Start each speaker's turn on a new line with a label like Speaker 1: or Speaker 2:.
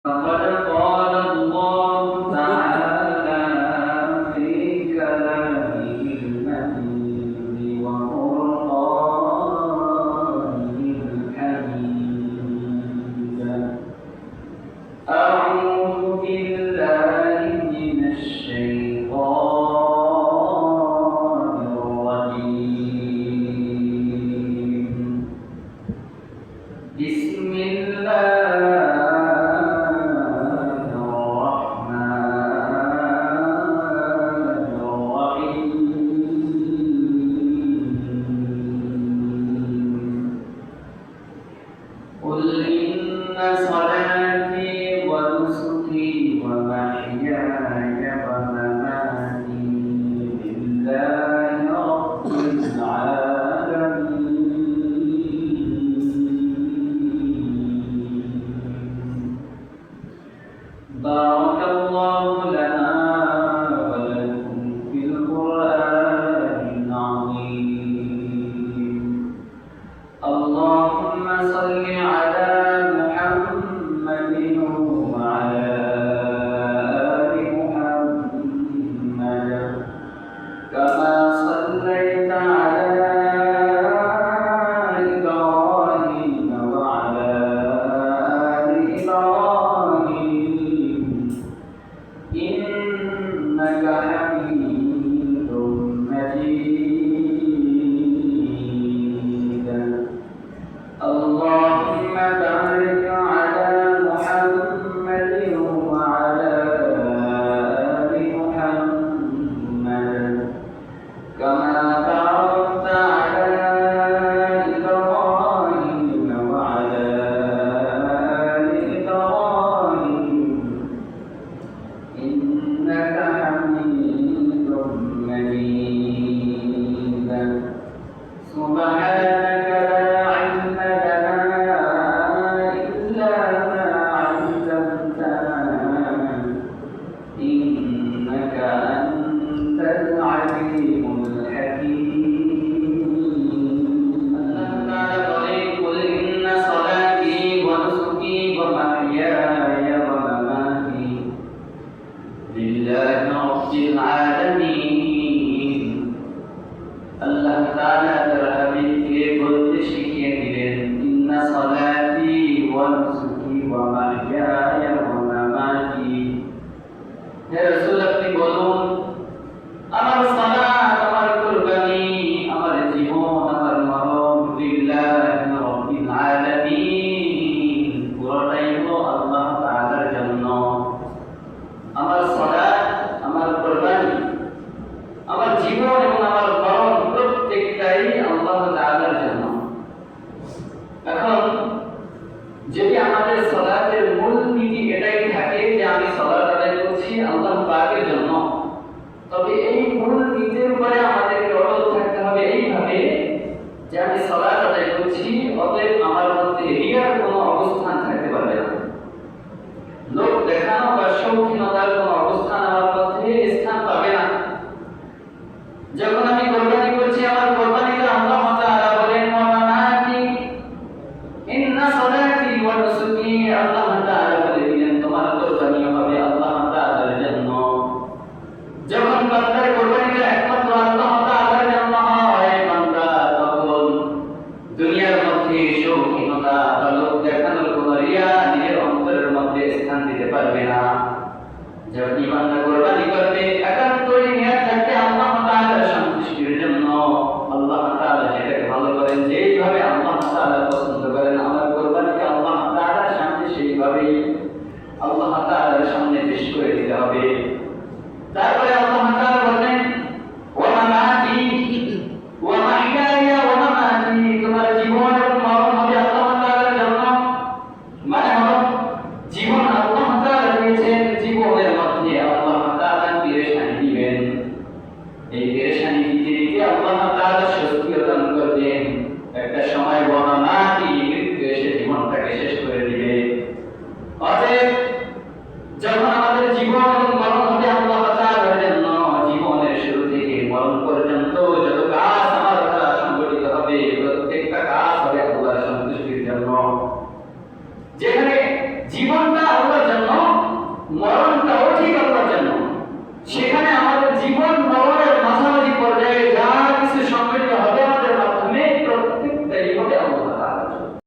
Speaker 1: فقد قال الله تعالى في كلامه المجيد وقرآنه الحميد. أعوذ بالله من الشيطان الرجيم. بسم الله قل إن صلاتي ونسكي ومحياي ومماتي لله رب العالمين. بارك الله لنا ولكم في القرآن العظيم. اللهم صل على محمد وعلى آل محمد كما صليت على إبراهيم وعلى آل إبراهيم إنك حميد مجيد. اللهم بارك على محمد وعلى آل محمد كما باركت على إبراهيم وعلى آل إبراهيم إنك حميد مجيد. سبحانك لا علم لنا إلا ما علمتنا إنك أنت العليم الحكيم. قل إن صلاتي ونسكي ومحياي ومماتي لله رب العالمين. আল্লাহ তাআলা তার হাবিবকে বলতে শিখিয়ে দিলেন, ইন্না সালাতি ওয়া নুসুকি ওয়া মাহইয়ায়া ওয়া মামাতি। হে রাসূল, আপনি বলুন, আমার সালাত, আমার কুরবানি, আমার জীবন, আমার মরণ লিল্লাহি রাব্বিল আলামিন, পুরোটাই হলো আল্লাহ তাআলার জন্য। আমার সালাত, আমার কুরবানি, আমার জীবন এবং আমার মরণ প্রত্যেকটাই আল্লাহ তাআলার জন্য। এখন যদি আমাদের সালাতের মূল নীতি এটাই থাকে যে আমি সালাত আদায় করছি আল্লাহ পাকের জন্য, তবে এই মূল নীতির উপরে আমাদেরকে অটল থাকতে হবে এইভাবে যে আমি সালাত আদায় করছি, অতএব আমার মধ্যে রিয়ার কোনো অবস্থান থাকতে পারবে না, লোক দেখানো বা শৌখিনতার কোনো অবস্থান আমার মধ্যে স্থান পাবে না। যখন আমি কোরবানি করছি, আমার কোরবানিতে আল্লাহ তাআলা বলেন, ওয়া মানাতি ইন্না সালাতি ওয়া নুসুকি, আল্লাহ তাআলা বলেন তোমার কোরবানি হবে আল্লাহ তাআলার জন্য। যখন বান্দার কোরবানিটা একমাত্র আল্লাহ তাআলার জন্য হয়, বান্দা তখন দুনিয়ার মধ্যে শৌখিনতা বা লোক দেখানোর কোনো রিয়া নিজের অন্তরের মধ্যে স্থান দিতে পারবে না। যখন বান্দা কোরবানি করবে একান্তই নিয়ত থাকবে আল্লাহ তাআলার সন্তুষ্টির জন্য। আল্লাহ তাআলা যেটাকে ভালো করেন, যেইভাবে আল্লাহ তাআলা পছন্দ করেন, আমার কোরবানিকে আল্লাহ তাআলার সামনে সেইভাবেই আল্লাহ তাআলার সামনে পেশ করে দিতে হবে। তারপরে আল্লাহ তাআলা বলেন, ওয়া মামাতি ওয়া মাহইয়ায়া ওয়া মামাতি, তোমার জীবন এবং মরণ হবে আল্লাহ তাআলার জন্য। মানে হলো জীবন আল্লাহ তাআলা দিয়েছেন, জীবনের মধ্যে আল্লাহ তাআলা পেরেশানি দিবেন। এই পেরেশানি দিতে দিতে আল্লাহ তাআলা স্বস্তিও দান করবেন। একটা সময় ওয়ামামাতি, মৃত্যু এসে জীবনটাকে শেষ করে দিবে। অতএব যখন আমাদের জীবন এবং মরণ হবে আল্লাহ তাআলার জন্য, জীবনের শুরু থেকে মরণ পর্যন্ত যত কাজ আমার দ্বারা সংগঠিত হবে, প্রত্যেকটা কাজ হবে আল্লাহর সন্তুষ্টির জন্য। যেখানে জীবনটা আল্লাহর জন্য মরণটাও ঠিক আল্লাহর জন্য। সেখানে